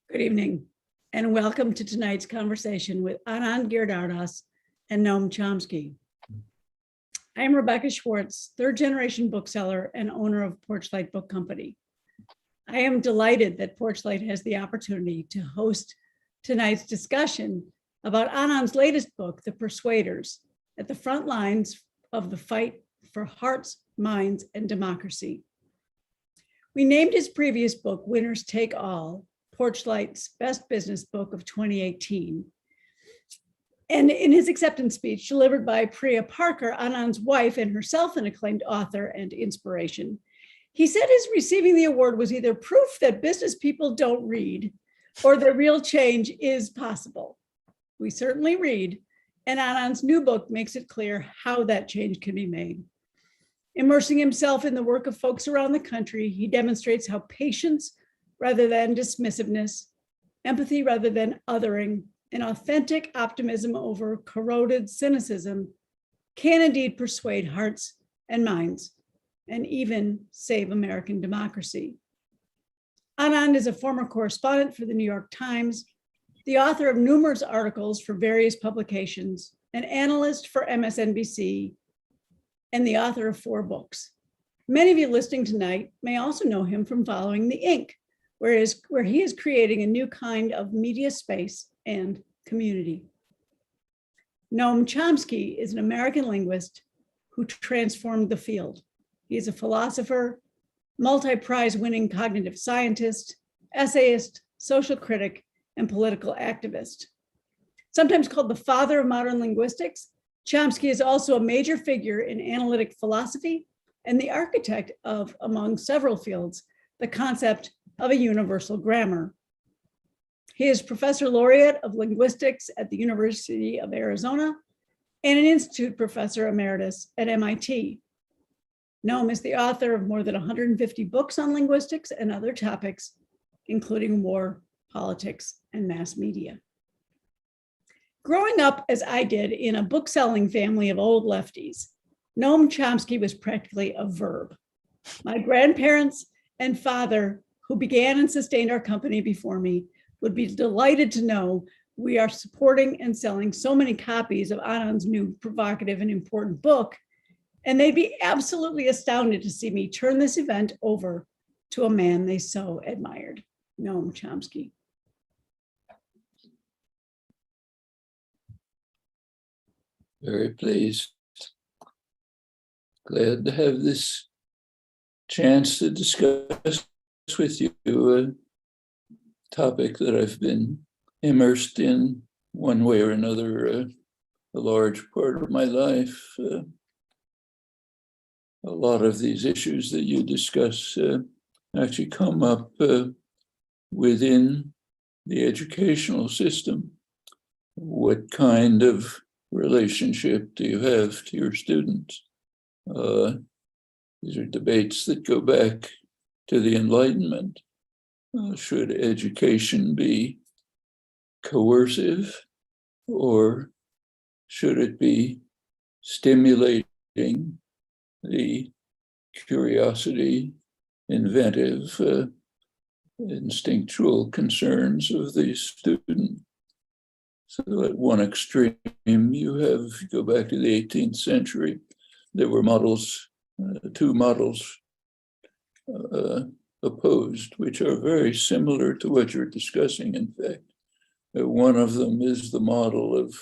Good evening, and welcome to tonight's conversation with Anand Giridharadas and Noam Chomsky. I am Rebecca Schwartz, third-generation bookseller and owner of Porchlight Book Company. I am delighted that Porchlight has the opportunity to host tonight's discussion about Anand's latest book, The Persuaders, at the front lines of the fight for hearts, minds, and democracy. We named his previous book, Winners Take All, Porchlight's best business book of 2018. And in his acceptance speech delivered by Priya Parker, Anand's wife and herself an acclaimed author and inspiration, he said his receiving the award was either proof that business people don't read or that real change is possible. We certainly read, and Anand's new book makes it clear how that change can be made. Immersing himself in the work of folks around the country, he demonstrates how patience rather than dismissiveness, empathy rather than othering, and authentic optimism over corroded cynicism can indeed persuade hearts and minds, and even save American democracy. Anand is a former correspondent for the New York Times, the author of numerous articles for various publications, an analyst for MSNBC, and the author of 4 books. Many of you listening tonight may also know him from following The Ink, where he is creating a new kind of media space and community. Noam Chomsky is an American linguist who transformed the field. He is a philosopher, multi-prize winning cognitive scientist, essayist, social critic, and political activist. Sometimes called the father of modern linguistics, Chomsky is also a major figure in analytic philosophy and the architect of, among several fields, the concept of a universal grammar. He is Professor Laureate of Linguistics at the University of Arizona and an Institute Professor Emeritus at MIT. Noam is the author of more than 150 books on linguistics and other topics, including war, politics, and mass media. Growing up, as I did, in a book-selling family of old lefties, Noam Chomsky was practically a verb. My grandparents and father, who began and sustained our company before me, would be delighted to know we are supporting and selling so many copies of Anand's new provocative and important book, and they'd be absolutely astounded to see me turn this event over to a man they so admired, Noam Chomsky. Very pleased. Glad to have this chance to discuss with you a topic that I've been immersed in one way or another a large part of my life. A lot of these issues that you discuss actually come up within the educational system. What kind of relationship do you have to your students? These are debates that go back to the Enlightenment. Should education be coercive, or should it be stimulating the curiosity, inventive, instinctual concerns of the student? So at one extreme, you go back to the 18th century, there were models, 2 models opposed, which are very similar to what you're discussing, in fact. One of them is the model of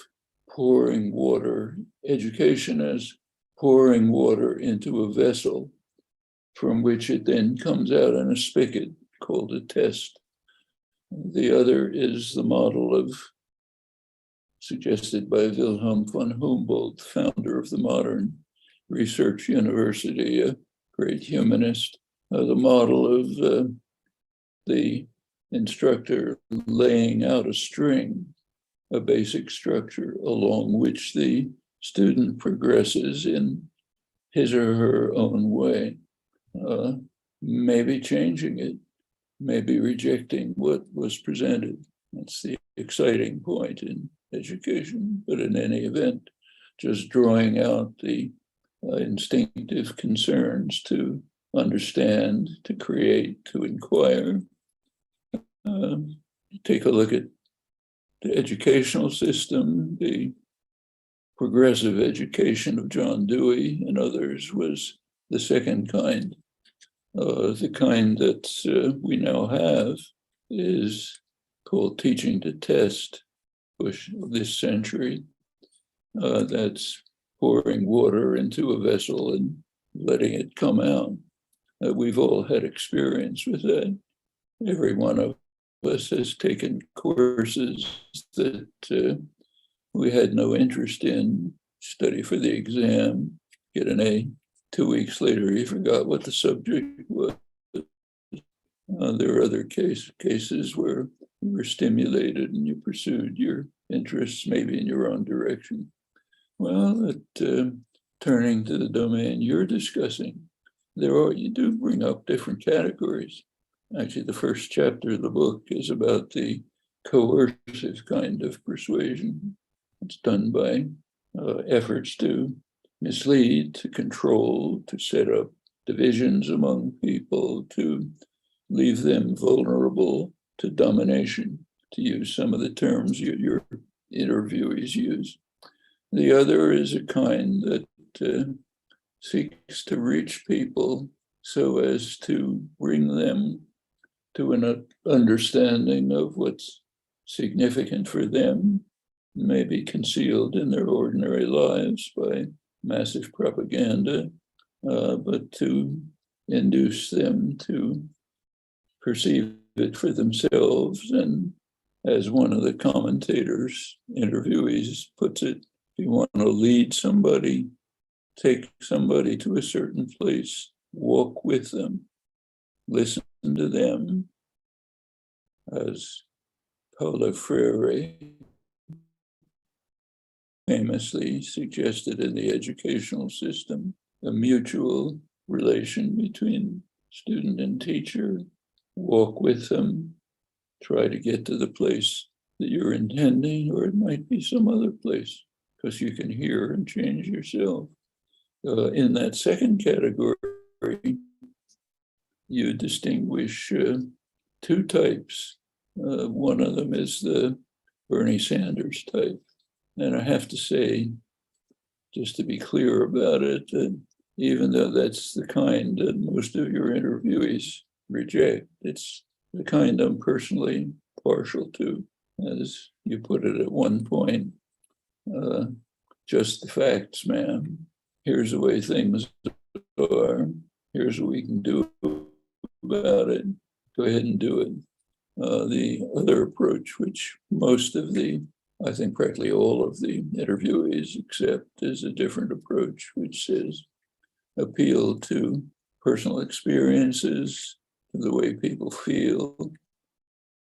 pouring water, education as pouring water into a vessel from which it then comes out in a spigot called a test. The other is the model suggested by Wilhelm von Humboldt, founder of the modern research university, a great humanist, the model of the instructor laying out a string, a basic structure along which the student progresses in his or her own way, maybe changing it, maybe rejecting what was presented. That's the exciting point in education, but in any event, just drawing out the instinctive concerns to understand, to create, to inquire, take a look at the educational system. The progressive education of John Dewey and others was the second kind. The kind that we now have is called teaching to test, push of this century. That's pouring water into a vessel and letting it come out. We've all had experience with that. Every one of us has taken courses that we had no interest in, study for the exam, get an A. 2 weeks later, you forgot what the subject was. There are other cases where you were stimulated and you pursued your interests, maybe in your own direction. Well, turning to the domain you're discussing, you do bring up different categories. Actually, the first chapter of the book is about the coercive kind of persuasion. It's done by efforts to mislead, to control, to set up divisions among people, to leave them vulnerable to domination, to use some of the terms your interviewees use. The other is a kind that seeks to reach people so as to bring them to an understanding of what's significant for them, maybe concealed in their ordinary lives by massive propaganda, but to induce them to perceive it for themselves. And as one of the commentators, interviewees puts it, if you want to lead somebody, take somebody to a certain place, walk with them, listen to them, as Paulo Freire famously suggested in the educational system, a mutual relation between student and teacher, walk with them, try to get to the place that you're intending, or it might be some other place, because you can hear and change yourself. In that second category, you distinguish two types. One of them is the Bernie Sanders type. And I have to say, just to be clear about it, that even though that's the kind that most of your interviewees reject, it's the kind I'm personally partial to. As you put it at one point, just the facts, ma'am. Here's the way things are. Here's what we can do about it. Go ahead and do it. The other approach, which most of I think practically all of the interviewees accept, is a different approach, which says appeal to personal experiences, to the way people feel,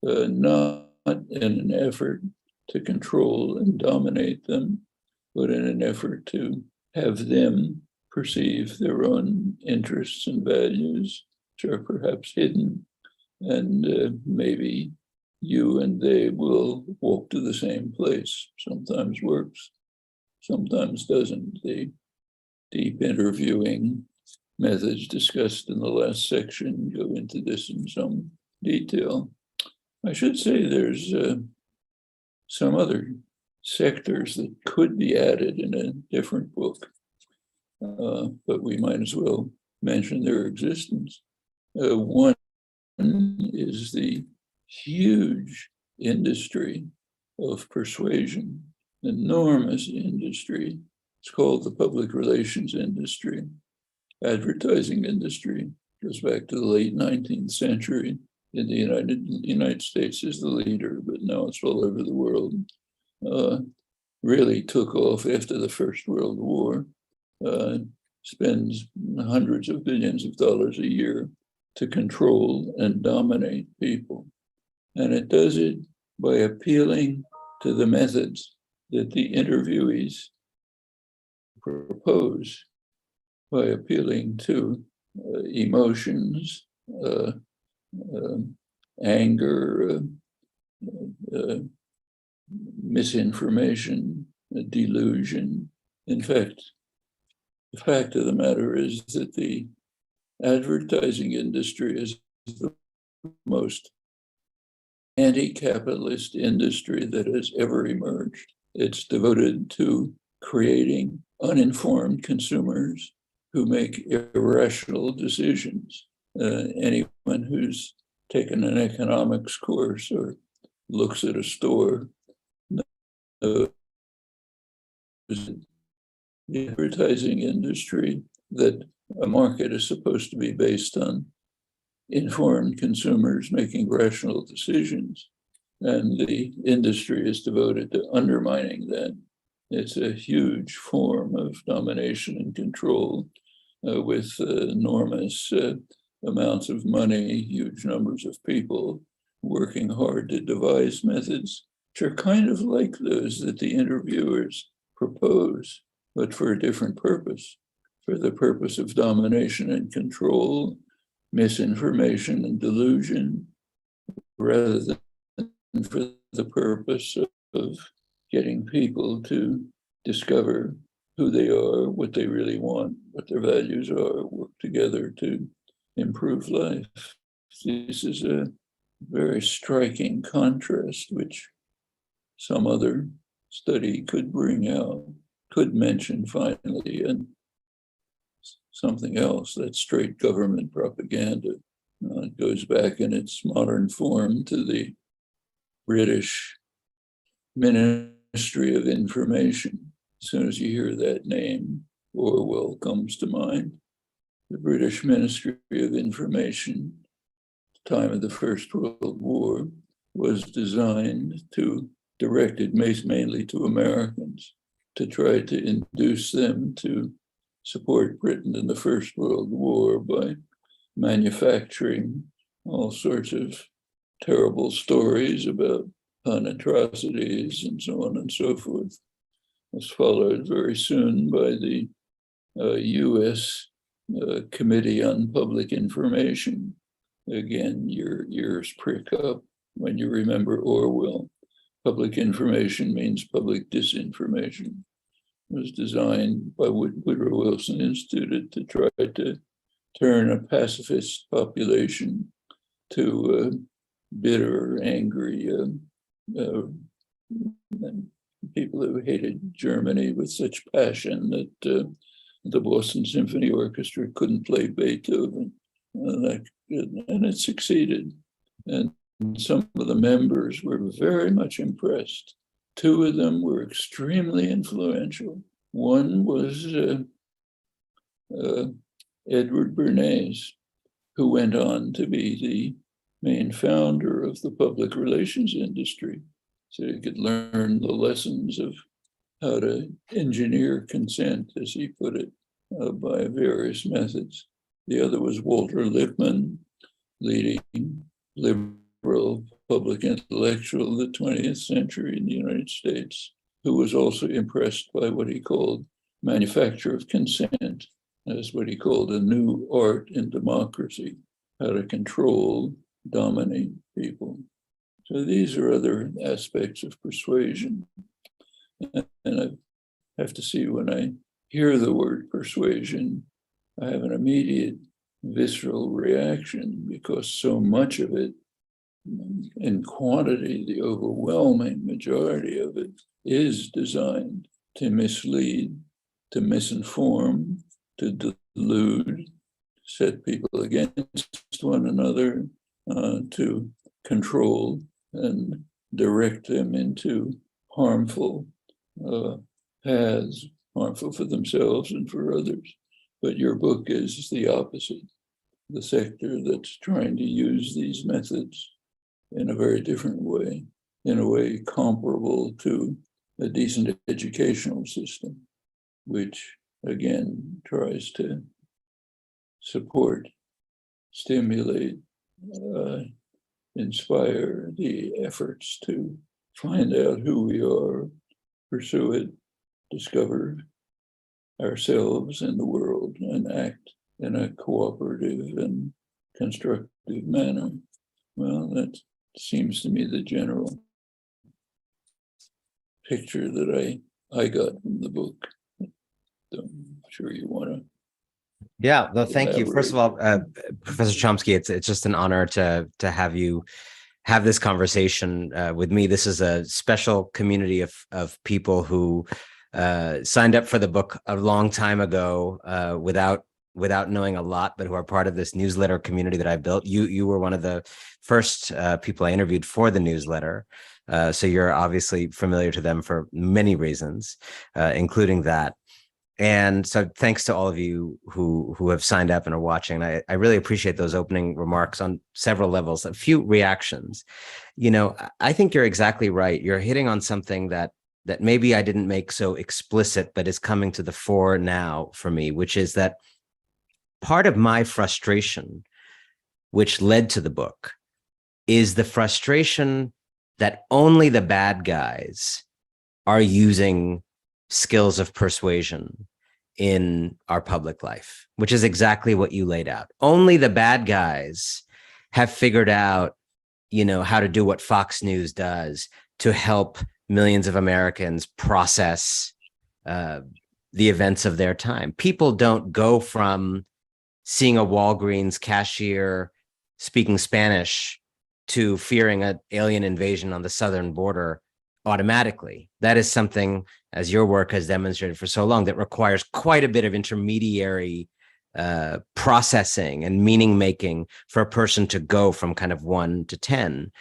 not in an effort to control and dominate them, but in an effort to have them perceive their own interests and values, which are perhaps hidden, and maybe you and they will walk to the same place. Sometimes works, sometimes doesn't. The deep interviewing methods discussed in the last section go into this in some detail. I should say there's some other sectors that could be added in a different book, but we might as well mention their existence. One is the huge industry of persuasion, enormous industry. It's called the public relations industry. Advertising industry goes back to the late 19th century. In the United States is the leader, but now it's all over the world. Really took off after the First World War. Spends hundreds of billions of dollars a year to control and dominate people. And it does it by appealing to the methods that the interviewees propose, by appealing to emotions, anger, misinformation, delusion. In fact, the fact of the matter is that the advertising industry is the most anti-capitalist industry that has ever emerged. It's devoted to creating uninformed consumers who make irrational decisions. Anyone who's taken an economics course or looks at a store knows the advertising industry that a market is supposed to be based on informed consumers making rational decisions. And the industry is devoted to undermining that. It's a huge form of domination and control with enormous amounts of money, huge numbers of people working hard to devise methods which are kind of like those that the interviewers propose, but for a different purpose, for the purpose of domination and control, misinformation and delusion, rather than for the purpose of getting people to discover who they are, what they really want, what their values are, work together to improve life. This is a very striking contrast, which some other study could bring out, could mention finally, and something else, that's straight government propaganda. It goes back in its modern form to the British Ministry of Information. As soon as you hear that name, Orwell comes to mind. The British Ministry of Information, at the time of the First World War, was designed to, directed mainly to Americans, to try to induce them to support Britain in the First World War by manufacturing all sorts of terrible stories about Hun atrocities and so on and so forth. It was followed very soon by the US Committee on Public Information. Again, your ears prick up when you remember Orwell. Public information means public disinformation. It was designed by Woodrow Wilson Institute to try to turn a pacifist population to bitter, angry people who hated Germany with such passion that the Boston Symphony Orchestra couldn't play Beethoven, and it succeeded. And some of the members were very much impressed. Two of them were extremely influential. One was Edward Bernays, who went on to be the main founder of the public relations industry, so he could learn the lessons of how to engineer consent, as he put it, by various methods. The other was Walter Lippmann, leading liberal public intellectual of the 20th century in the United States, who was also impressed by what he called manufacture of consent, as what he called a new art in democracy, how to control, dominate people. So these are other aspects of persuasion. And I have to see, when I hear the word persuasion, I have an immediate visceral reaction, because so much of it, in quantity, the overwhelming majority of it, is designed to mislead, to misinform, to delude, set people against one another, to control and direct them into harmful paths, harmful for themselves and for others. But your book is the opposite, the sector that's trying to use these methods in a very different way, in a way comparable to a decent educational system, which again tries to support, stimulate, inspire the efforts to find out who we are, pursue it, discover ourselves in the world, and act in a cooperative and constructive manner. Well, that seems to me the general picture that I got from the book. I'm sure you want to. Yeah, no, thank you. First of all, Professor Chomsky, it's just an honor to have you have this conversation with me. This is a special community of people who signed up for the book a long time ago without knowing a lot, but who are part of this newsletter community that I built. You were one of the first people I interviewed for the newsletter. So you're obviously familiar to them for many reasons, including that. And so thanks to all of you who have signed up and are watching. I really appreciate those opening remarks on several levels. A few reactions. I think you're exactly right. You're hitting on something that maybe I didn't make so explicit, but is coming to the fore now for me, which is that part of my frustration, which led to the book, is the frustration that only the bad guys are using skills of persuasion in our public life, which is exactly what you laid out. Only the bad guys have figured out, how to do what Fox News does to help millions of Americans process the events of their time. People don't go from seeing a Walgreens cashier speaking Spanish to fearing an alien invasion on the southern border automatically. That is something, as your work has demonstrated for so long, that requires quite a bit of intermediary processing and meaning making for a person to go from kind of 1 to 10.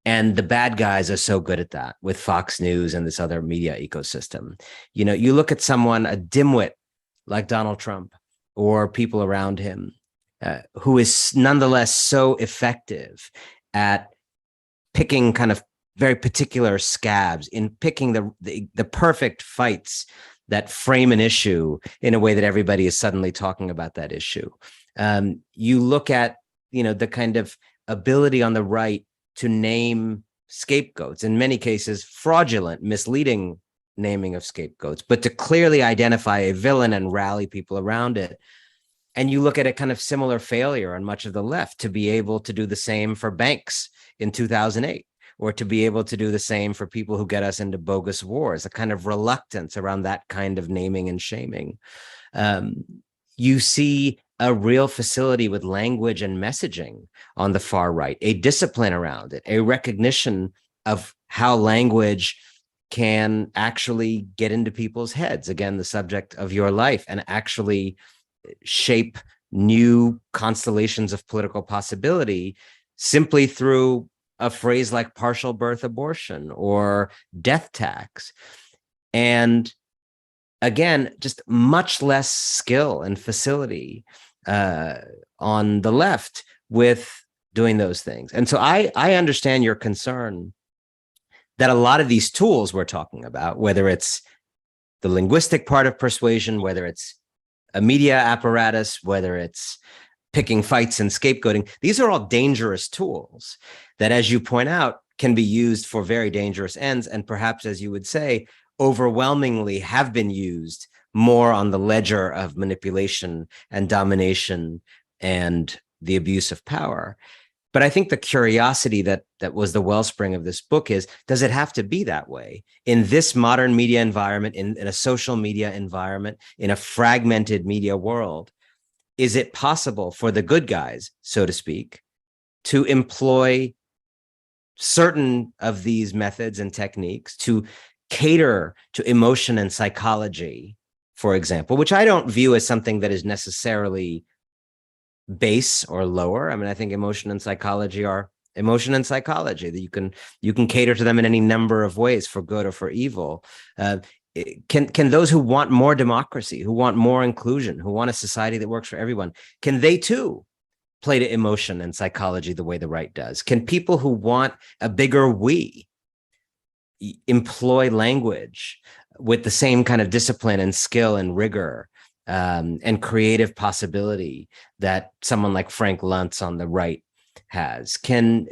And the bad guys are so good at that with Fox News and this other media ecosystem. You look at someone, a dimwit like Donald Trump or people around him, who is nonetheless so effective at picking kind of very particular scabs, in picking the perfect fights that frame an issue in a way that everybody is suddenly talking about that issue. You look at, the kind of ability on the right to name scapegoats, in many cases fraudulent, misleading naming of scapegoats, but to clearly identify a villain and rally people around it. And you look at a kind of similar failure on much of the left to be able to do the same for banks in 2008. Or to be able to do the same for people who get us into bogus wars, a kind of reluctance around that kind of naming and shaming. You see a real facility with language and messaging on the far right, a discipline around it, a recognition of how language can actually get into people's heads. Again, the subject of your life, and actually shape new constellations of political possibility simply through a phrase like partial birth abortion or death tax. And again, just much less skill and facility on the left with doing those things. And so I understand your concern that a lot of these tools we're talking about, whether it's the linguistic part of persuasion, whether it's a media apparatus, whether it's picking fights and scapegoating, these are all dangerous tools that, as you point out, can be used for very dangerous ends, and perhaps, as you would say, overwhelmingly have been used more on the ledger of manipulation and domination and the abuse of power. But I think the curiosity that was the wellspring of this book is, does it have to be that way? In this modern media environment, in a social media environment, in a fragmented media world, is it possible for the good guys, so to speak, to employ certain of these methods and techniques to cater to emotion and psychology, for example, which I don't view as something that is necessarily base or lower? I mean, I think emotion and psychology are emotion and psychology, that you can cater to them in any number of ways, for good or for evil. Can those who want more democracy, who want more inclusion, who want a society that works for everyone, can they too play to emotion and psychology the way the right does? Can people who want a bigger we employ language with the same kind of discipline and skill and rigor and creative possibility that someone like Frank Luntz on the right has? Can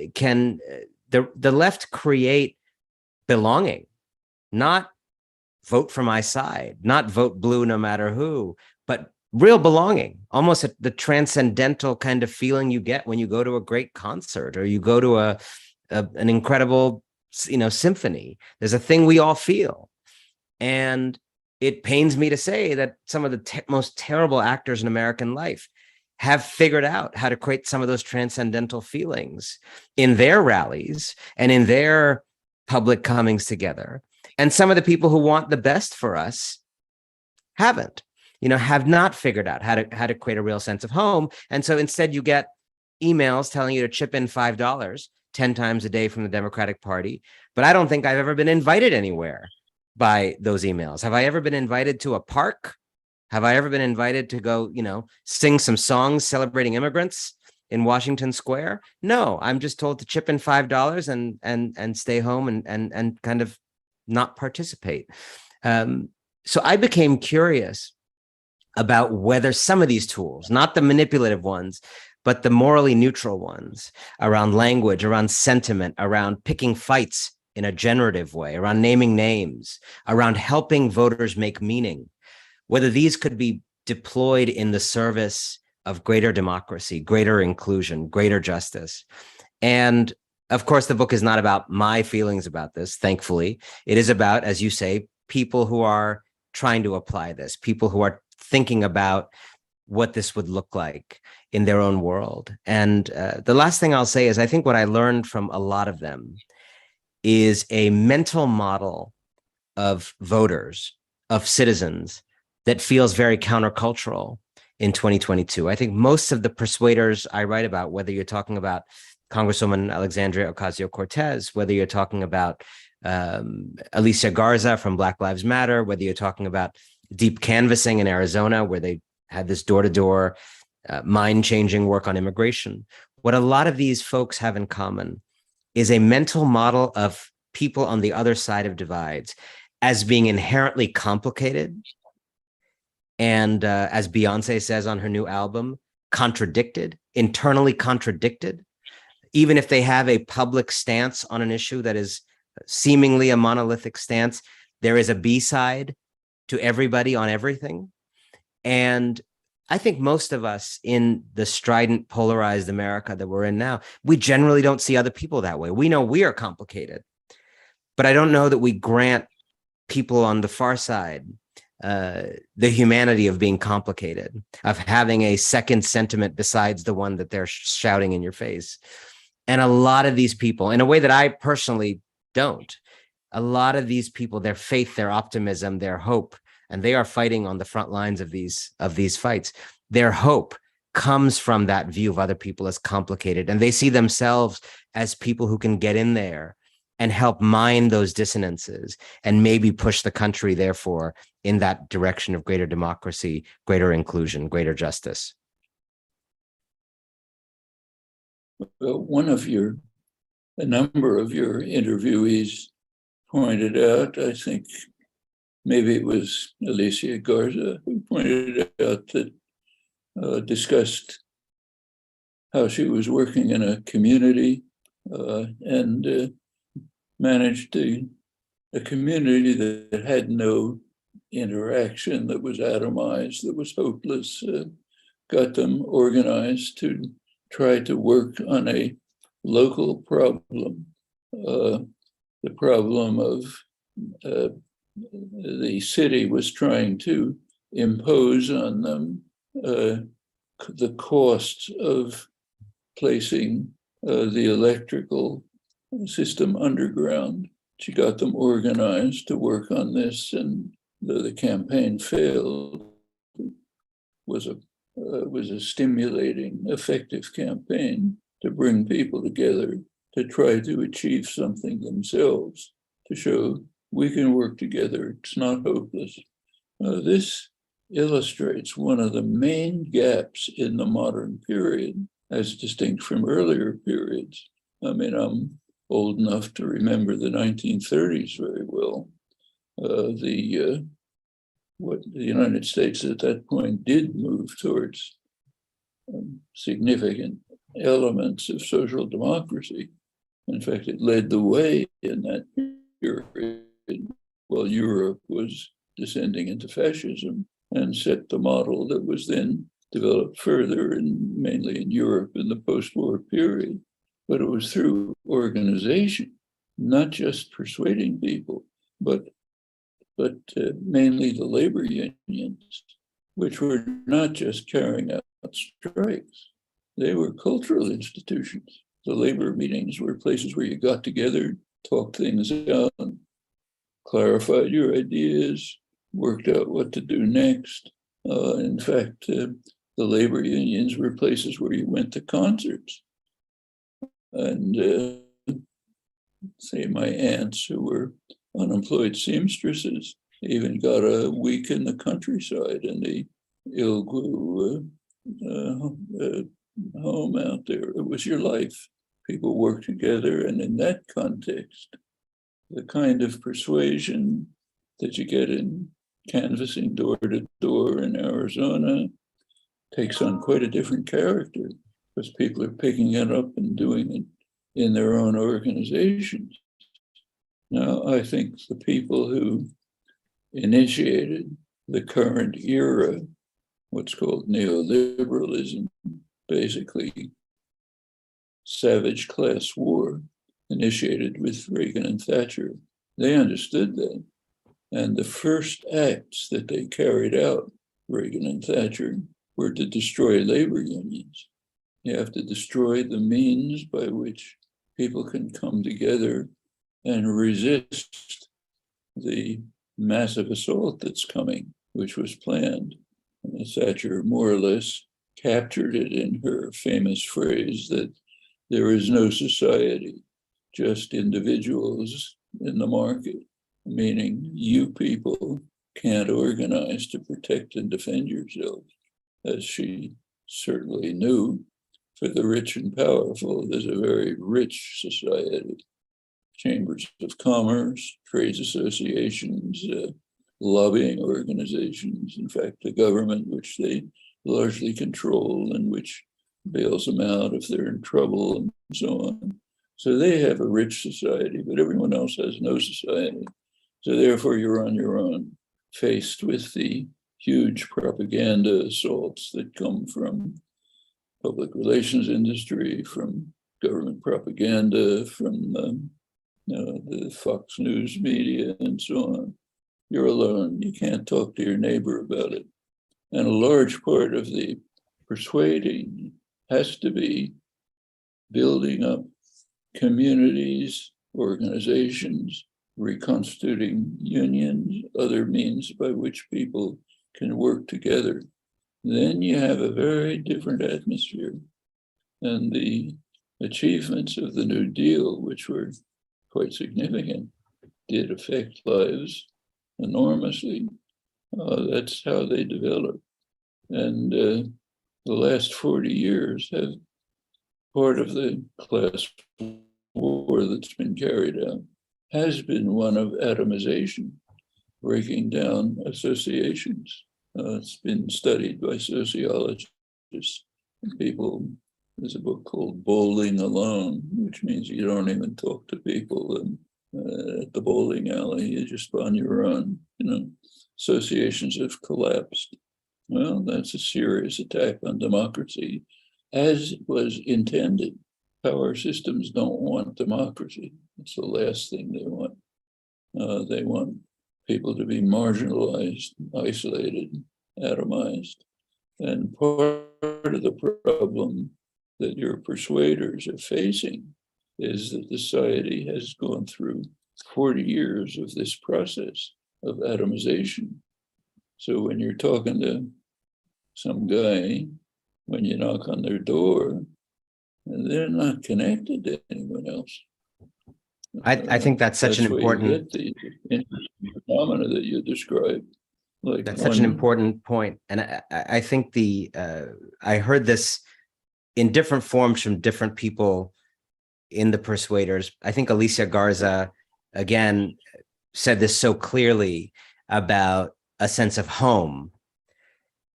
the left create belonging, not vote for my side, not vote blue no matter who, but real belonging, almost the transcendental kind of feeling you get when you go to a great concert or you go to an incredible, symphony. There's a thing we all feel. And it pains me to say that some of the most terrible actors in American life have figured out how to create some of those transcendental feelings in their rallies and in their public comings together. And some of the people who want the best for us haven't, have not figured out how to create a real sense of home. And so instead you get emails telling you to chip in $5 10 times a day from the Democratic Party. But I don't think I've ever been invited anywhere by those emails. Have I ever been invited to a park? Have I ever been invited to go, sing some songs celebrating immigrants in Washington Square? No, I'm just told to chip in $5 and stay home and kind of not participate. So I became curious about whether some of these tools, not the manipulative ones, but the morally neutral ones around language, around sentiment, around picking fights in a generative way, around naming names, around helping voters make meaning, whether these could be deployed in the service of greater democracy, greater inclusion, greater justice. And of course, the book is not about my feelings about this, thankfully. It is about, as you say, people who are trying to apply this, people who are thinking about what this would look like in their own world. And the last thing I'll say is I think what I learned from a lot of them is a mental model of voters, of citizens, that feels very countercultural in 2022. I think most of the persuaders I write about, whether you're talking about Congresswoman Alexandria Ocasio-Cortez, whether you're talking about Alicia Garza from Black Lives Matter, whether you're talking about deep canvassing in Arizona, where they had this door-to-door mind-changing work on immigration, what a lot of these folks have in common is a mental model of people on the other side of divides as being inherently complicated, and as Beyonce says on her new album, contradicted, internally contradicted. Even if they have a public stance on an issue that is seemingly a monolithic stance, there is a B-side to everybody on everything. And I think most of us in the strident, polarized America that we're in now, we generally don't see other people that way. We know we are complicated, but I don't know that we grant people on the far side the humanity of being complicated, of having a second sentiment besides the one that they're shouting in your face. And a lot of these people, in a way that I personally don't, a lot of these people, their faith, their optimism, their hope, and they are fighting on the front lines of these fights. Their hope comes from that view of other people as complicated, and they see themselves as people who can get in there and help mine those dissonances and maybe push the country, therefore, in that direction of greater democracy, greater inclusion, greater justice. Well, a number of your interviewees pointed out, I think maybe it was Alicia Garza who pointed out that, discussed how she was working in a community and managed a community that had no interaction, that was atomized, that was hopeless, got them organized to try to work on a local problem, the problem of the city was trying to impose on them the costs of placing the electrical system underground. She got them organized to work on this, and the campaign failed. Was a stimulating, effective campaign to bring people together to try to achieve something themselves, to show we can work together. It's not hopeless. This illustrates one of the main gaps in the modern period, as distinct from earlier periods. I mean, I'm old enough to remember the 1930s very well. What the United States at that point did move towards significant elements of social democracy. In fact, it led the way in that period while Europe was descending into fascism, and set the model that was then developed further, and mainly in Europe in the post-war period. But it was through organization, not just persuading people, but mainly the labor unions, which were not just carrying out strikes. They were cultural institutions. The labor meetings were places where you got together, talked things out, clarified your ideas, worked out what to do next. In fact, the labor unions were places where you went to concerts. And say my aunts who were unemployed seamstresses even got a week in the countryside in the Ilgu home out there. It was your life. People worked together, and in that context, the kind of persuasion that you get in canvassing door to door in Arizona takes on quite a different character because people are picking it up and doing it in their own organizations. Now, I think the people who initiated the current era, what's called neoliberalism, basically savage class war, initiated with Reagan and Thatcher, they understood that. And the first acts that they carried out, Reagan and Thatcher, were to destroy labor unions. You have to destroy the means by which people can come together and resist the massive assault that's coming, which was planned. And Thatcher more or less captured it in her famous phrase that there is no society, just individuals in the market, meaning you people can't organize to protect and defend yourselves, as she certainly knew. For the rich and powerful, there's a very rich society. Chambers of commerce, trades associations, lobbying organizations, in fact, the government, which they largely control and which bails them out if they're in trouble and so on. So they have a rich society, but everyone else has no society. So therefore you're on your own, faced with the huge propaganda assaults that come from public relations industry, from government propaganda, from the Fox News media and so on. You're alone. You can't talk to your neighbor about it. And a large part of the persuading has to be building up communities, organizations, reconstituting unions, other means by which people can work together. Then you have a very different atmosphere. And the achievements of the New Deal, which were quite significant, did affect lives enormously. That's how they developed. And the last 40 years have part of the class war that's been carried out has been one of atomization, breaking down associations. It's been studied by sociologists. People, there's a book called Bowling Alone, which means you don't even talk to people at the bowling alley, you're just on your own. Associations have collapsed. Well, that's a serious attack on democracy, as was intended. Power systems don't want democracy. It's the last thing they want. They want people to be marginalized, isolated, atomized. And part of the problem that your persuaders are facing is that society has gone through 40 years of this process of atomization. So when you're talking to some guy, when you knock on their door, they're not connected to anyone else. I think that's such an important, the phenomena that you described. Like that's such an important point. And I think I heard this in different forms from different people in the Persuaders. I think Alicia Garza, again, said this so clearly about a sense of home.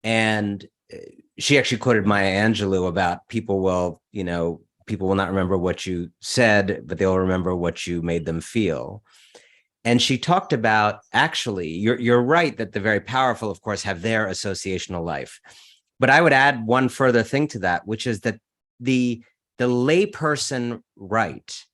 And she actually quoted Maya Angelou about people will not remember what you said, but they'll remember what you made them feel. And she talked about, actually, you're right that the very powerful, of course, have their associational life. But I would add one further thing to that, which is that the layperson right,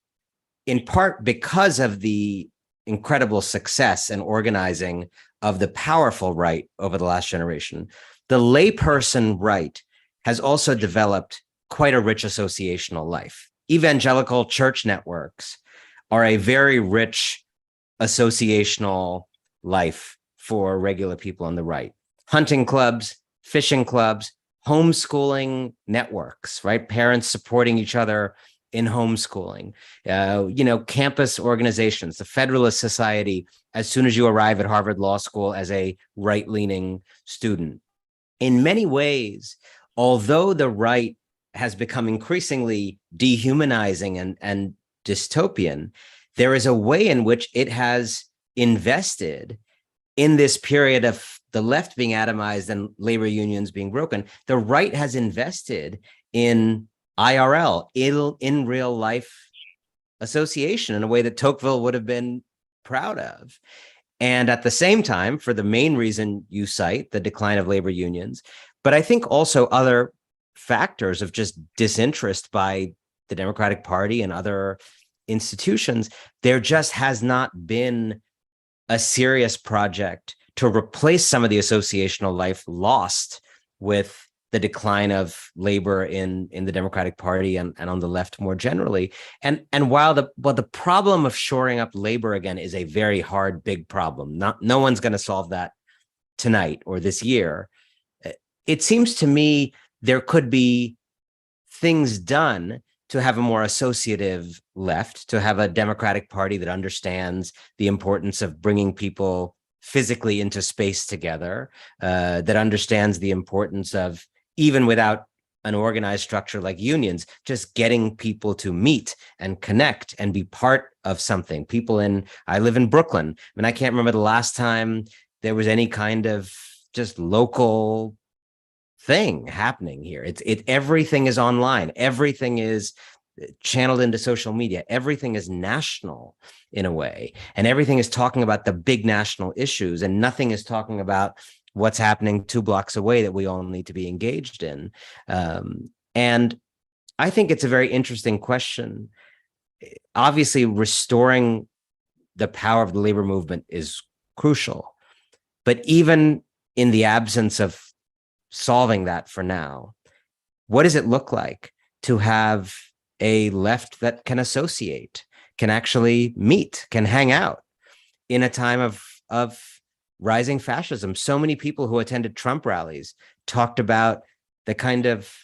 in part because of the incredible success and organizing of the powerful right over the last generation, the layperson right has also developed quite a rich associational life. Evangelical church networks are a very rich associational life for regular people on the right. Hunting clubs, fishing clubs, homeschooling networks, right? Parents supporting each other in homeschooling, campus organizations, the Federalist Society, as soon as you arrive at Harvard Law School as a right-leaning student. In many ways, although the right has become increasingly dehumanizing and dystopian, there is a way in which it has invested in this period of the left being atomized and labor unions being broken. The right has invested in IRL, in real life association, in a way that Tocqueville would have been proud of. And at the same time, for the main reason you cite, the decline of labor unions, but I think also other factors of just disinterest by the Democratic Party and other institutions, there just has not been a serious project to replace some of the associational life lost with the decline of labor in the Democratic Party and on the left more generally. And while the problem of shoring up labor again is a very hard, big problem, no one's going to solve that tonight or this year. It seems to me there could be things done to have a more associative left, to have a Democratic Party that understands the importance of bringing people physically into space together, that understands the importance of, even without an organized structure like unions, just getting people to meet and connect and be part of something. I live in Brooklyn, and I can't remember the last time there was any kind of just local thing happening here. Everything is online. Everything is channeled into social media. Everything is national in a way, and everything is talking about the big national issues, and nothing is talking about what's happening 2 blocks away that we all need to be engaged in. And I think it's a very interesting question. Obviously, restoring the power of the labor movement is crucial, but even in the absence of solving that for now, what does it look like to have a left that can associate, can actually meet, can hang out in a time of rising fascism? So many people who attended Trump rallies talked about the kind of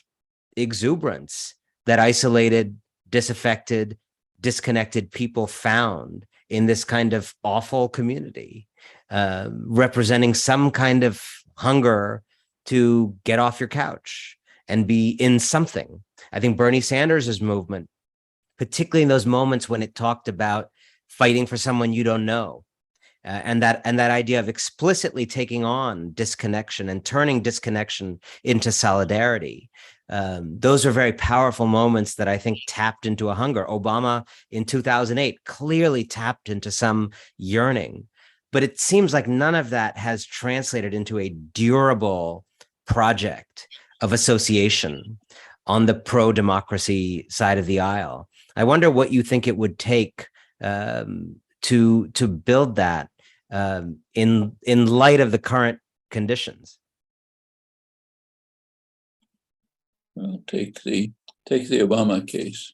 exuberance that isolated, disaffected, disconnected people found in this kind of awful community, representing some kind of hunger to get off your couch and be in something. I think Bernie Sanders' movement, particularly in those moments when it talked about fighting for someone you don't know, and that idea of explicitly taking on disconnection and turning disconnection into solidarity. Those are very powerful moments that I think tapped into a hunger. Obama in 2008 clearly tapped into some yearning, but it seems like none of that has translated into a durable project of association on the pro-democracy side of the aisle. I wonder what you think it would take to build that in light of the current conditions. Well, take the Obama case.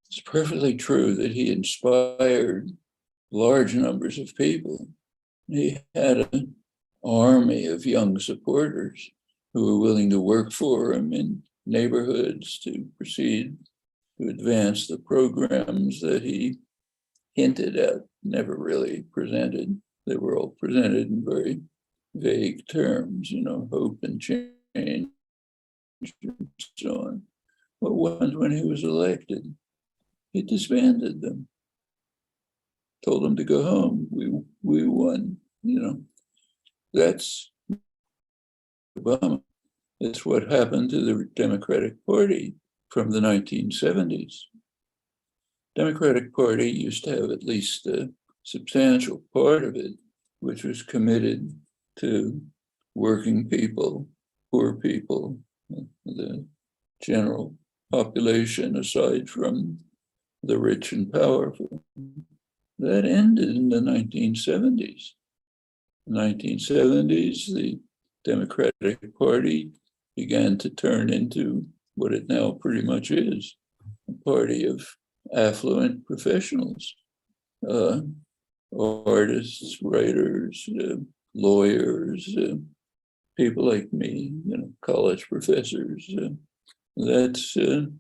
It's perfectly true that he inspired large numbers of people. He had an army of young supporters who were willing to work for him in neighborhoods to proceed to advance the programs that he hinted at, never really presented. They were all presented in very vague terms, hope and change and so on. But when he was elected, he disbanded them, told them to go home. We won, That's Obama. It's what happened to the Democratic Party from the 1970s. Democratic Party used to have at least a substantial part of it, which was committed to working people, poor people, the general population aside from the rich and powerful. That ended in the 1970s. In the 1970s, the Democratic Party began to turn into what it now pretty much is, a party of affluent professionals, artists, writers, lawyers, people like me, college professors. That's the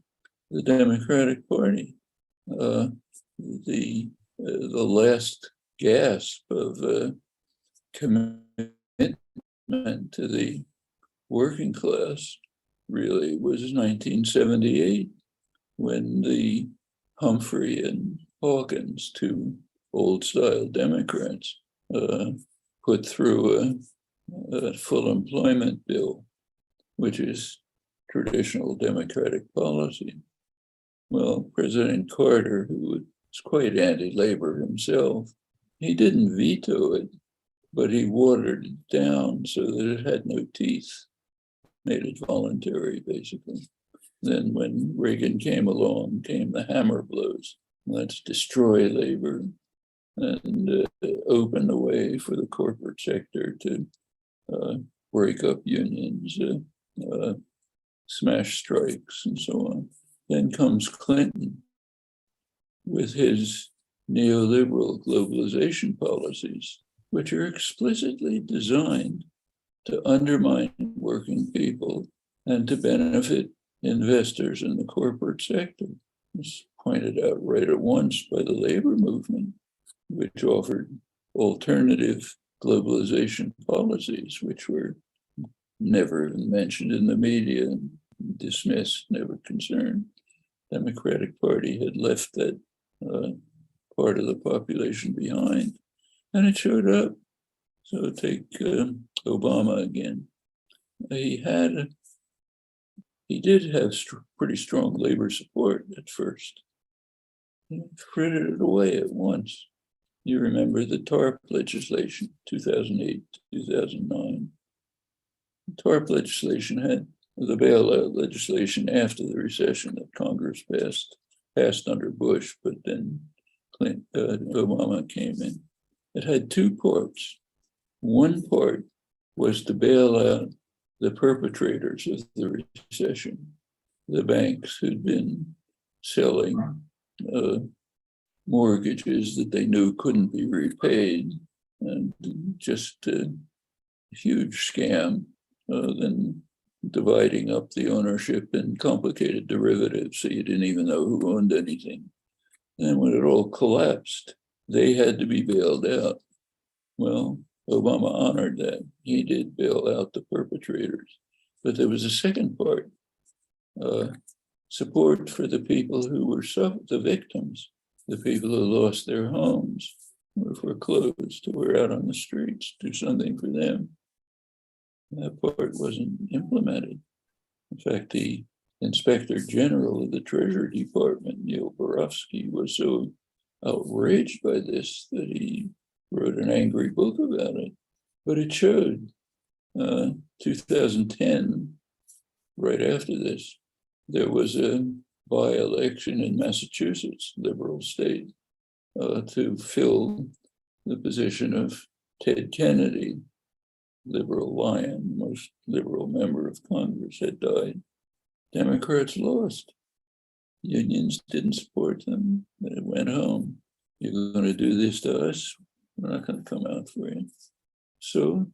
Democratic Party. The last gasp of commitment to the working class really was 1978, when the Humphrey and Hawkins, two old-style Democrats, put through a full employment bill, which is traditional Democratic policy. Well, President Carter, who was quite anti-labor himself, he didn't veto it, but he watered it down so that it had no teeth, made it voluntary, basically. Then when Reagan came along, came the hammer blows. Let's destroy labor and open the way for the corporate sector to break up unions, smash strikes, and so on. Then comes Clinton with his neoliberal globalization policies, which are explicitly designed to undermine working people and to benefit investors in the corporate sector. It's pointed out right at once by the labor movement, which offered alternative globalization policies, which were never mentioned in the media, dismissed, never concerned. Democratic Party had left that part of the population behind, and it showed up. So take Obama again. He did have pretty strong labor support at first. He frittered it away at once. You remember the TARP legislation, 2008, 2009. The TARP legislation had the bailout legislation after the recession that Congress passed under Bush, but then Obama came in. It had two parts. One part was to bail out the perpetrators of the recession, the banks who'd been selling mortgages that they knew couldn't be repaid, and just a huge scam, then dividing up the ownership in complicated derivatives so you didn't even know who owned anything. And when it all collapsed, they had to be bailed out. Well, Obama honored that. He did bail out the perpetrators. But there was a second part, support for the people who were the victims, the people who lost their homes, were foreclosed, who were out on the streets, do something for them. That part wasn't implemented. In fact, the Inspector General of the Treasury Department, Neil Barofsky, was so outraged by this that he wrote an angry book about it. But it showed 2010, right after this, there was a by-election in Massachusetts, liberal state, to fill the position of Ted Kennedy, liberal lion, most liberal member of Congress, had died. Democrats lost. Unions didn't support them. They went home. You're going to do this to us? We're not going to come out for you. So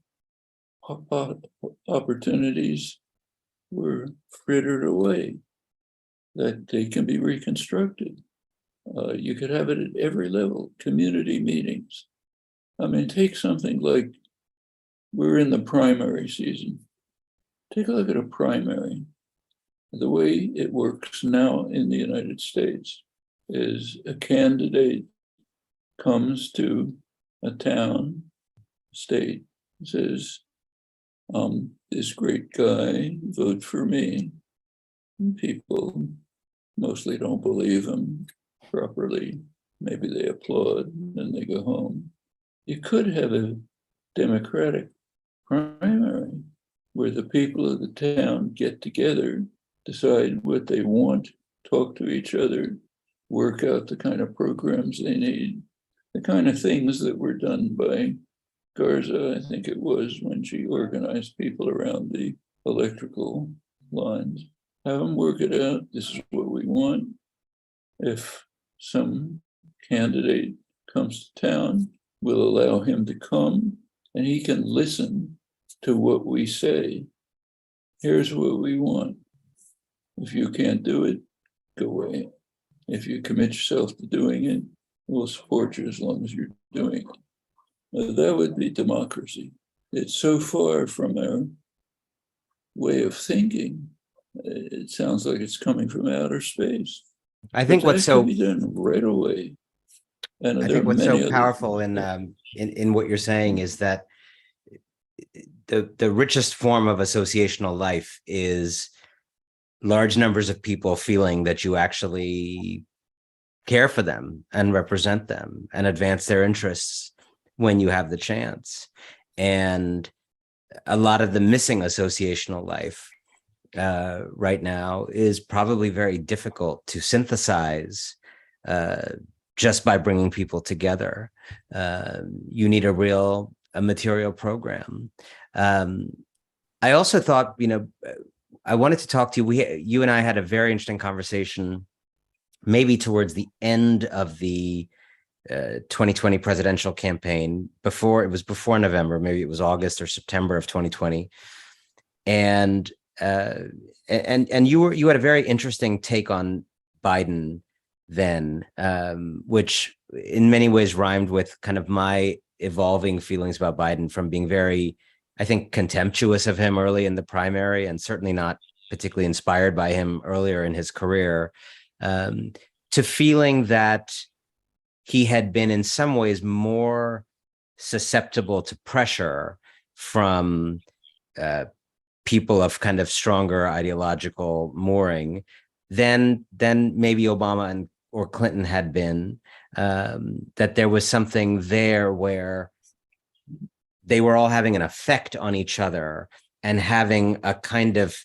opportunities were frittered away that they can be reconstructed. You could have it at every level, community meetings. I mean, take something like, we're in the primary season. Take a look at a primary. The way it works now in the United States is a candidate comes to a town, state, says, this great guy, vote for me. And people mostly don't believe him properly. Maybe they applaud and they go home. You could have a Democratic primary where the people of the town get together, decide what they want, talk to each other, work out the kind of programs they need, the kind of things that were done by Garza, I think it was, when she organized people around the electrical lines. Have them work it out. This is what we want. If some candidate comes to town, we'll allow him to come and he can listen to what we say. Here's what we want. If you can't do it, go away. If you commit yourself to doing it, we'll support you as long as you're doing it. That would be democracy. It's so far from our way of thinking. It sounds like it's coming from outer space. I think But what's that so can be done right away. And I there think are what's many so other powerful things. in what you're saying is that the richest form of associational life is large numbers of people feeling that you actually care for them and represent them and advance their interests when you have the chance. And a lot of the missing associational life right now is probably very difficult to synthesize just by bringing people together. You need a material program. I also thought, I wanted to talk to you. You and I had a very interesting conversation, maybe towards the end of the 2020 presidential campaign. Before November, maybe it was August or September of 2020, and you had a very interesting take on Biden then, which in many ways rhymed with kind of my evolving feelings about Biden from being very, I think, contemptuous of him early in the primary and certainly not particularly inspired by him earlier in his career, to feeling that he had been in some ways more susceptible to pressure from people of kind of stronger ideological mooring than maybe Obama or Clinton had been, that there was something there where they were all having an effect on each other and having a kind of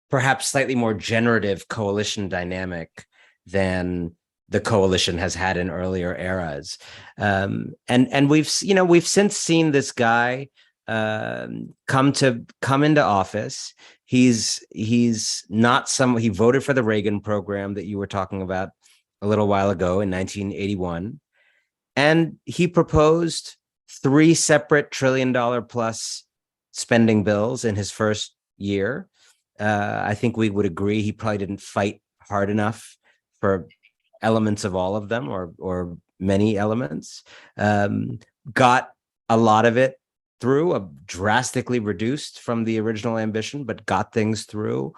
perhaps slightly more generative coalition dynamic than the coalition has had in earlier eras. And we've since seen this guy come into office. He voted for the Reagan program that you were talking about a little while ago in 1981. And he proposed 3 separate $1 trillion plus spending bills in his first year. I think we would agree he probably didn't fight hard enough for elements of all of them or many elements. Got a lot of it through, drastically reduced from the original ambition, but got things through.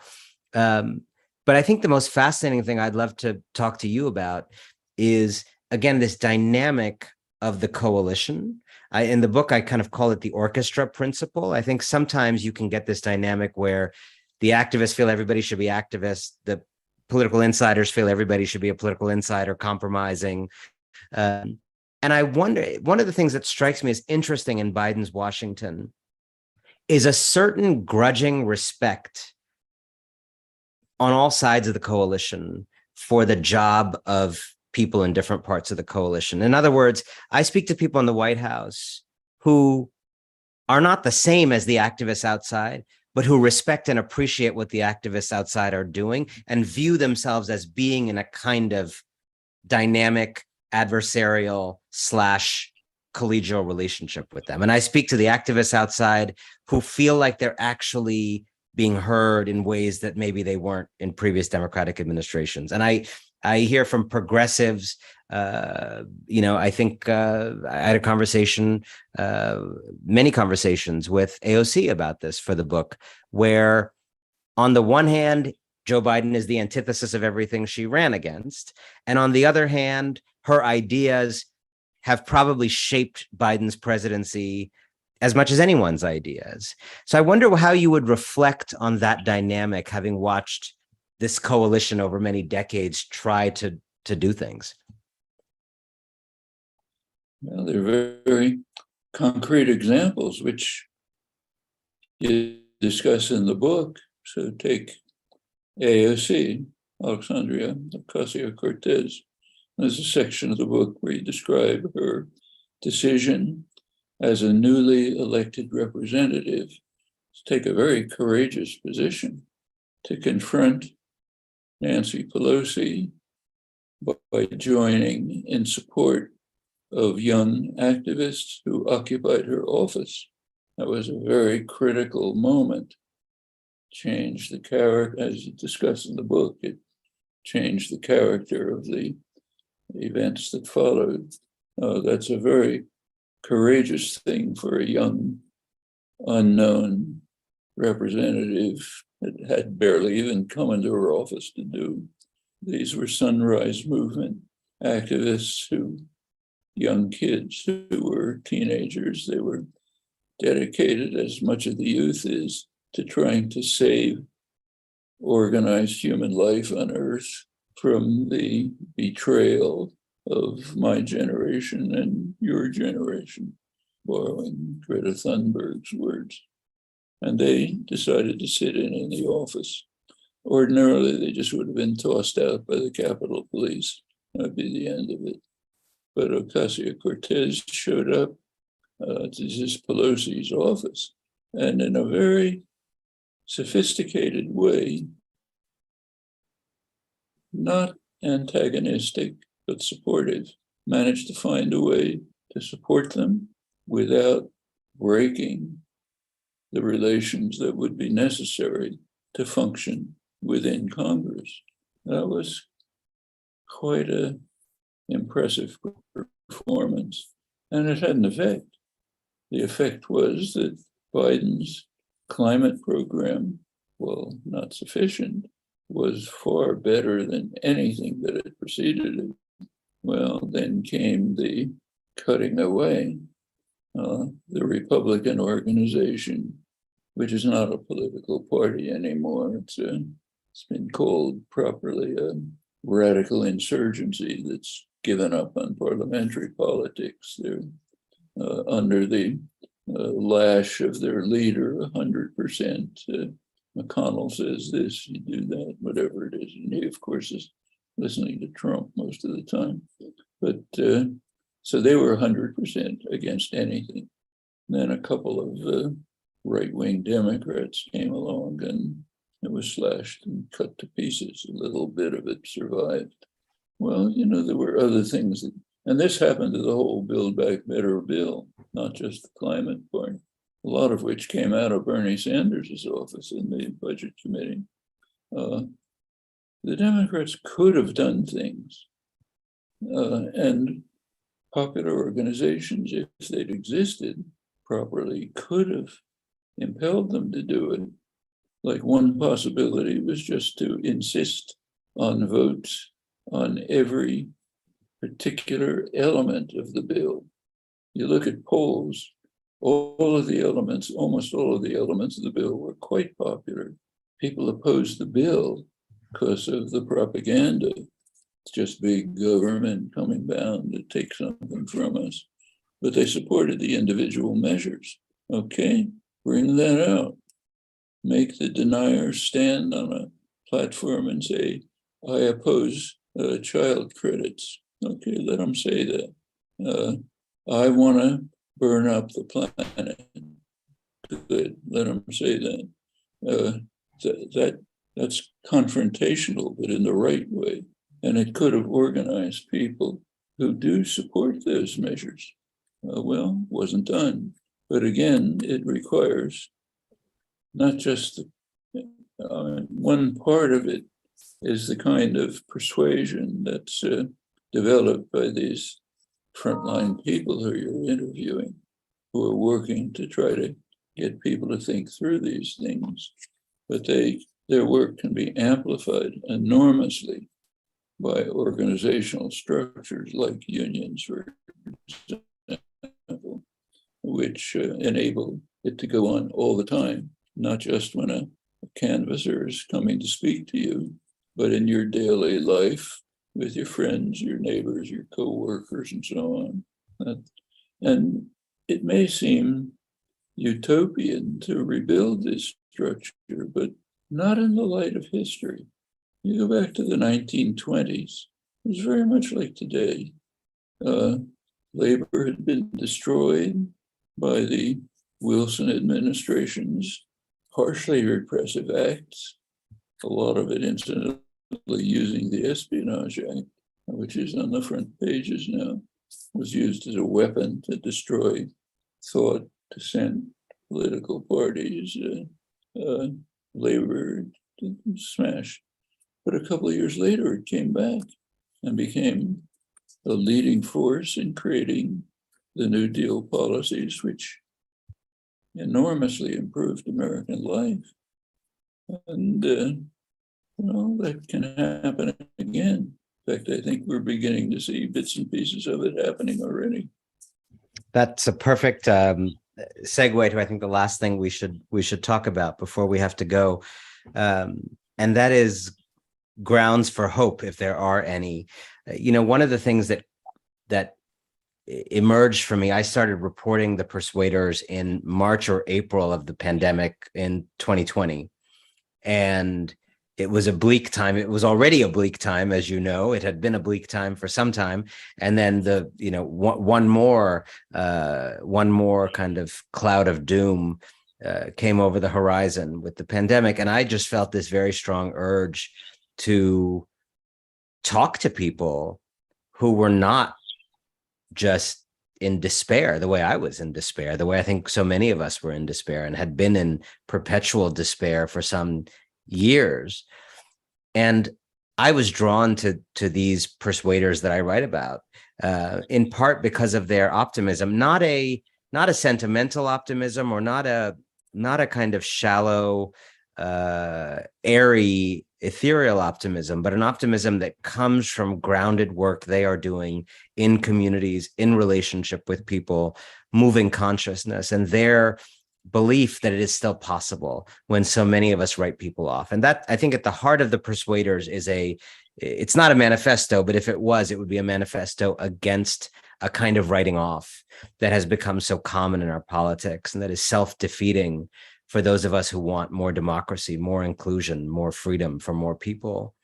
But I think the most fascinating thing I'd love to talk to you about is, again, this dynamic of the coalition. In the book, I kind of call it the orchestra principle. I think sometimes you can get this dynamic where the activists feel everybody should be activists. The political insiders feel everybody should be a political insider compromising. And I wonder, one of the things that strikes me as interesting in Biden's Washington is a certain grudging respect on all sides of the coalition for the job of people in different parts of the coalition. In other words, I speak to people in the White House who are not the same as the activists outside, but who respect and appreciate what the activists outside are doing and view themselves as being in a kind of dynamic, adversarial / collegial relationship with them. And I speak to the activists outside who feel like they're actually being heard in ways that maybe they weren't in previous Democratic administrations. And I hear from progressives, I think I had a conversation, many conversations with AOC about this for the book, where on the one hand, Joe Biden is the antithesis of everything she ran against. And on the other hand, her ideas have probably shaped Biden's presidency as much as anyone's ideas. So I wonder how you would reflect on that dynamic, having watched this coalition over many decades try to do things. Well, they're very, very concrete examples, which you discuss in the book. So take AOC, Alexandria Ocasio-Cortez. There's a section of the book where you describe her decision as a newly elected representative take a very courageous position to confront Nancy Pelosi by joining in support of young activists who occupied her office. That was a very critical moment. Changed the character, as you discuss in the book, it changed the character of the events that followed. That's a very courageous thing for a young, unknown representative that had barely even come into her office to do. These were Sunrise Movement activists young kids who were teenagers. They were dedicated, as much of the youth is, to trying to save organized human life on Earth from the betrayal of my generation and your generation, borrowing Greta Thunberg's words. And they decided to sit in the office. Ordinarily, they just would have been tossed out by the Capitol Police. That'd be the end of it. But Ocasio-Cortez showed up to this Pelosi's office, and in a very sophisticated way, not antagonistic, but supportive, managed to find a way to support them without breaking the relations that would be necessary to function within Congress. That was quite an impressive performance, and it had an effect. The effect was that Biden's climate program, well, not sufficient, was far better than anything that had preceded it. Well, then came the cutting away. The Republican organization, which is not a political party anymore. It's been called properly a radical insurgency that's given up on parliamentary politics. They're under the lash of their leader 100%. McConnell says this, you do that, whatever it is. And he, of course, is listening to Trump most of the time. But so they were 100% against anything. And then a couple of right-wing Democrats came along and it was slashed and cut to pieces. A little bit of it survived. Well, there were other things and this happened to the whole Build Back Better bill, not just the climate part, a lot of which came out of Bernie Sanders' office in the Budget Committee. The Democrats could have done things, and popular organizations, if they'd existed properly, could have impelled them to do it. Like one possibility was just to insist on votes on every particular element of the bill. You look at polls, all of the elements, almost all of the elements of the bill were quite popular. People opposed the bill because of the propaganda. It's just big government coming down to take something from us. But they supported the individual measures. Okay, bring that out. Make the deniers stand on a platform and say, I oppose child credits. Okay, let them say that. I want to burn up the planet. Good, let them say that. That's confrontational, but in the right way. And it could have organized people who do support those measures. Well, wasn't done. But again, it requires not just one part of it is the kind of persuasion that's developed by these frontline people who you're interviewing, who are working to try to get people to think through these things. But their work can be amplified enormously by organizational structures like unions, for example, which enable it to go on all the time, not just when a canvasser is coming to speak to you, but in your daily life with your friends, your neighbors, your co-workers, and so on. And it may seem utopian to rebuild this structure, but not in the light of history. You go back to the 1920s, it was very much like today. Labor had been destroyed by the Wilson administration's harshly repressive acts, a lot of it incidentally using the Espionage Act, which is on the front pages now, was used as a weapon to destroy thought, dissent, political parties, labor, smash. But a couple of years later, it came back and became a leading force in creating the New Deal policies, which enormously improved American life. And, that can happen again. In fact, I think we're beginning to see bits and pieces of it happening already. That's a perfect segue to, I think, the last thing we should talk about before we have to go, and that is grounds for hope, if there are any. One of the things that emerged for me, I started reporting the Persuaders in March or April of the pandemic in 2020, and it was a bleak time. It was already a bleak time, as you know. It had been a bleak time for some time, and then one more kind of cloud of doom came over the horizon with the pandemic, and I just felt this very strong urge to talk to people who were not just in despair the way I was in despair, the way I think so many of us were in despair and had been in perpetual despair for some years. And I was drawn to these persuaders that I write about, in part because of their optimism, not a sentimental optimism, or not a kind of shallow, airy, ethereal optimism, but an optimism that comes from grounded work they are doing in communities, in relationship with people, moving consciousness, and their belief that it is still possible when so many of us write people off. And that, I think, at the heart of the Persuaders is it's not a manifesto, but if it was, it would be a manifesto against a kind of writing off that has become so common in our politics, and that is self-defeating for those of us who want more democracy, more inclusion, more freedom for more people.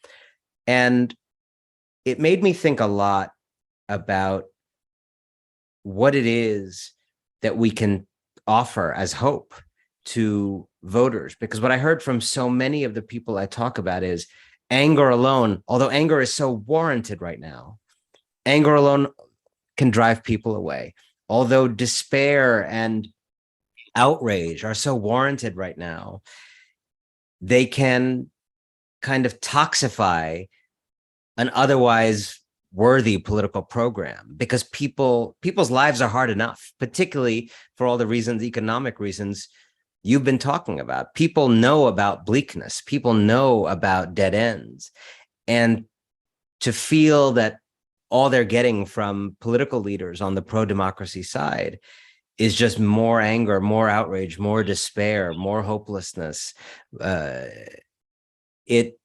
And it made me think a lot about what it is that we can offer as hope to voters, because what I heard from so many of the people I talk about is anger alone, although anger is so warranted right now, anger alone can drive people away. Although despair and outrage are so warranted right now, they can kind of toxify an otherwise worthy political program, because people's lives are hard enough, particularly for all the reasons, economic reasons you've been talking about. People know about bleakness. People know about dead ends. And to feel that all they're getting from political leaders on the pro-democracy side is just more anger, more outrage, more despair, more hopelessness, it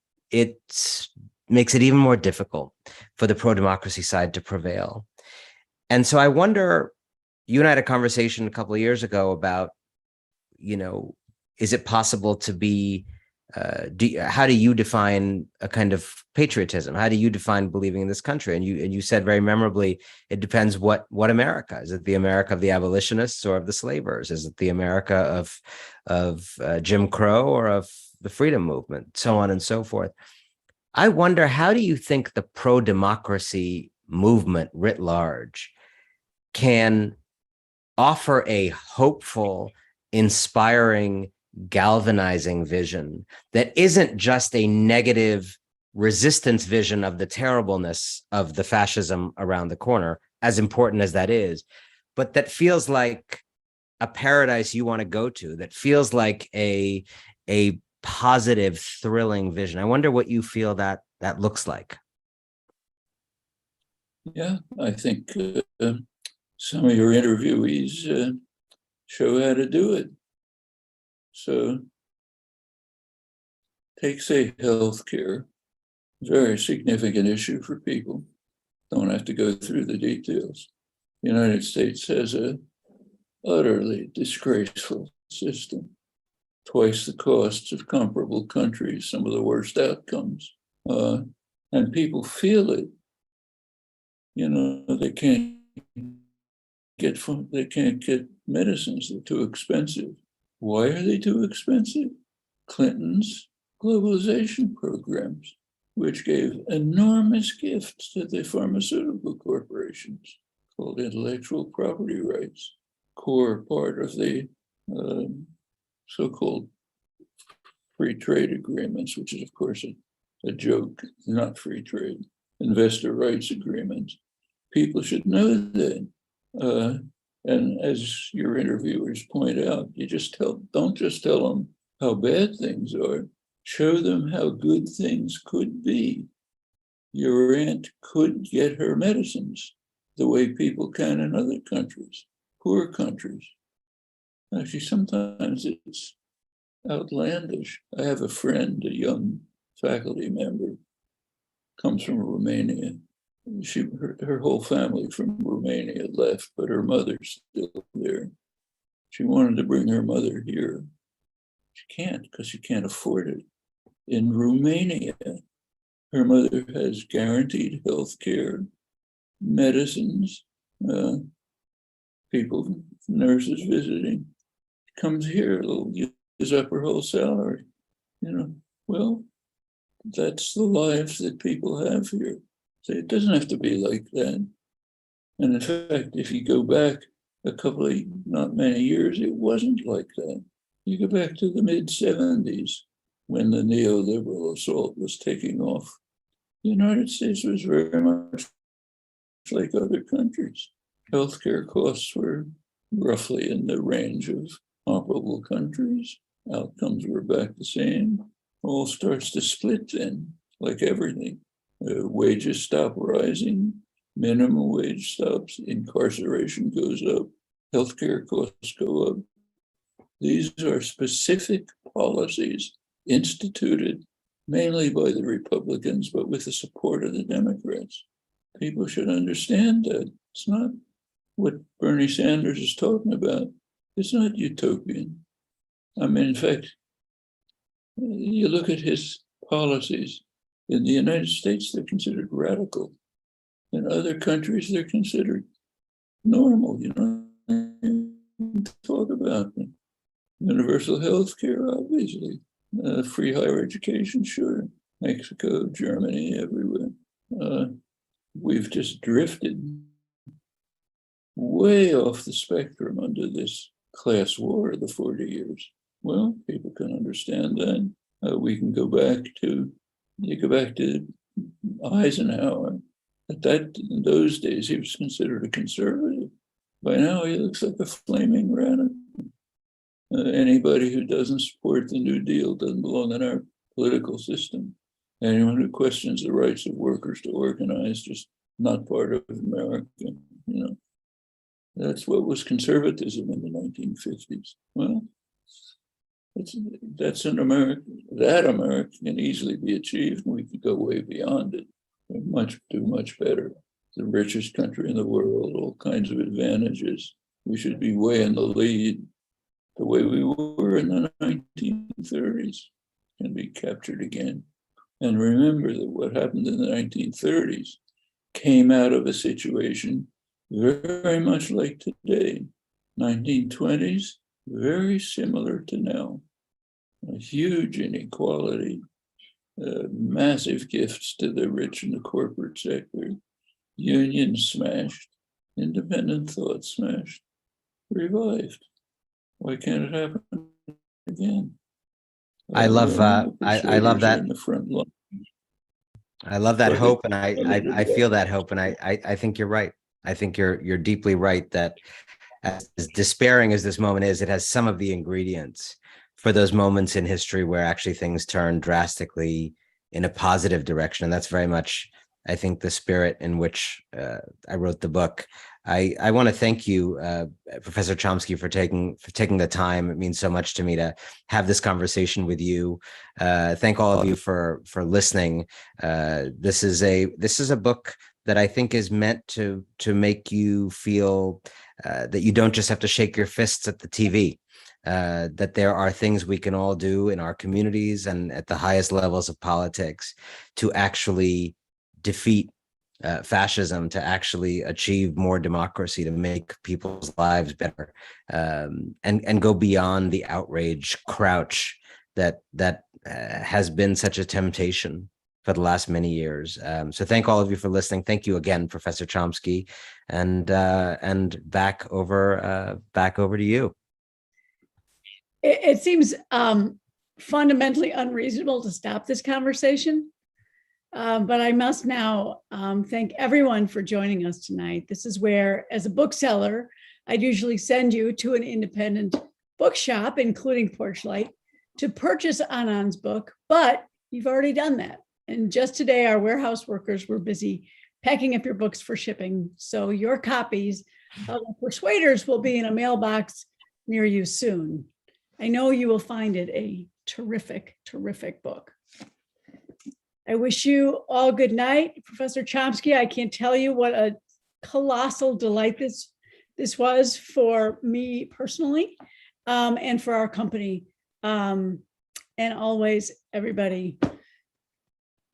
makes it even more difficult for the pro-democracy side to prevail. And so I wonder, you and I had a conversation a couple of years ago about, is it possible to be, how do you define a kind of patriotism? How do you define believing in this country? And you said very memorably, it depends what America. Is it the America of the abolitionists or of the slavers? Is it the America of Jim Crow or of the freedom movement? So on and so forth. I wonder, how do you think the pro-democracy movement writ large can offer a hopeful, inspiring, galvanizing vision that isn't just a negative resistance vision of the terribleness of the fascism around the corner, as important as that is, but that feels like a paradise you want to go to, that feels like a positive, thrilling vision? I wonder what you feel that looks like. Yeah, I think some of your interviewees show how to do it. So take, say, healthcare, very significant issue for people. Don't have to go through the details. The United States has a utterly disgraceful system, twice the costs of comparable countries, some of the worst outcomes. And people feel it. They can't get medicines, they're too expensive. Why are they too expensive? Clinton's globalization programs, which gave enormous gifts to the pharmaceutical corporations, called intellectual property rights, core part of the so-called free trade agreements, which is, of course, a joke, not free trade, investor rights agreements. People should know that. And as your interviewers point out, don't just tell them how bad things are, show them how good things could be. Your aunt could get her medicines the way people can in other countries, poor countries. Actually, sometimes it's outlandish. I have a friend, a young faculty member, comes from Romania. Her whole family from Romania left, but her mother's still there. She wanted to bring her mother here. She can't because she can't afford it. In Romania, her mother has guaranteed health care, medicines, people, nurses visiting. Comes here, they'll use up her whole salary. Well, that's the lives that people have here. So it doesn't have to be like that. And in fact, if you go back not many years, it wasn't like that. You go back to the mid-70s when the neoliberal assault was taking off. The United States was very much like other countries. Healthcare costs were roughly in the range of comparable countries. Outcomes were back the same. All starts to split then, like everything. Wages stop rising, minimum wage stops, incarceration goes up, healthcare costs go up. These are specific policies instituted mainly by the Republicans, but with the support of the Democrats. People should understand that. It's not what Bernie Sanders is talking about. It's not utopian. I mean, in fact, you look at his policies. In the United States, they're considered radical. In other countries, they're considered normal. Talk about them. Universal health care, obviously. Free higher education, sure. Mexico, Germany, everywhere. We've just drifted way off the spectrum under this class war of the 40 years. Well, people can understand that. We can go back to Eisenhower. In those days, he was considered a conservative. By now, he looks like a flaming radical. Anybody who doesn't support the New Deal doesn't belong in our political system. Anyone who questions the rights of workers to organize, just not part of America. That's what was conservatism in the 1950s. Well, that's an America. That America can easily be achieved, and we could go way beyond it. Do much better. The richest country in the world, all kinds of advantages. We should be way in the lead. The way we were in the 1930s can be captured again. And remember that what happened in the 1930s came out of a situation very much like today. 1920s, very similar to now. A huge inequality, massive gifts to the rich and the corporate sector, unions smashed, independent thought smashed, revived. Why can't it happen again? I love I love that. In the front line. I love that hope, and I feel that hope, and I think you're right. I think you're deeply right that as despairing as this moment is, it has some of the ingredients for those moments in history where actually things turn drastically in a positive direction. And that's very much, I think, the spirit in which I wrote the book. I want to thank you, Professor Chomsky, for taking the time. It means so much to me to have this conversation with you. Thank all of you for listening. This is a book that I think is meant to make you feel that you don't just have to shake your fists at the TV. That there are things we can all do in our communities and at the highest levels of politics to actually defeat fascism to actually achieve more democracy, to make people's lives better, and go beyond the outrage crouch that has been such a temptation for the last many years. So thank all of you for listening. Thank you again, Professor Chomsky, and back over to you. It seems fundamentally unreasonable to stop this conversation. But I must now thank everyone for joining us tonight. This is where, as a bookseller, I'd usually send you to an independent bookshop, including Porchlight, to purchase Anand's book, but you've already done that. And just today, our warehouse workers were busy packing up your books for shipping. So your copies of Persuaders will be in a mailbox near you soon. I know you will find it a terrific, terrific book. I wish you all good night. Professor Chomsky, I can't tell you what a colossal delight this was for me personally, and for our company. And always, everybody,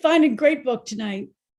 find a great book tonight.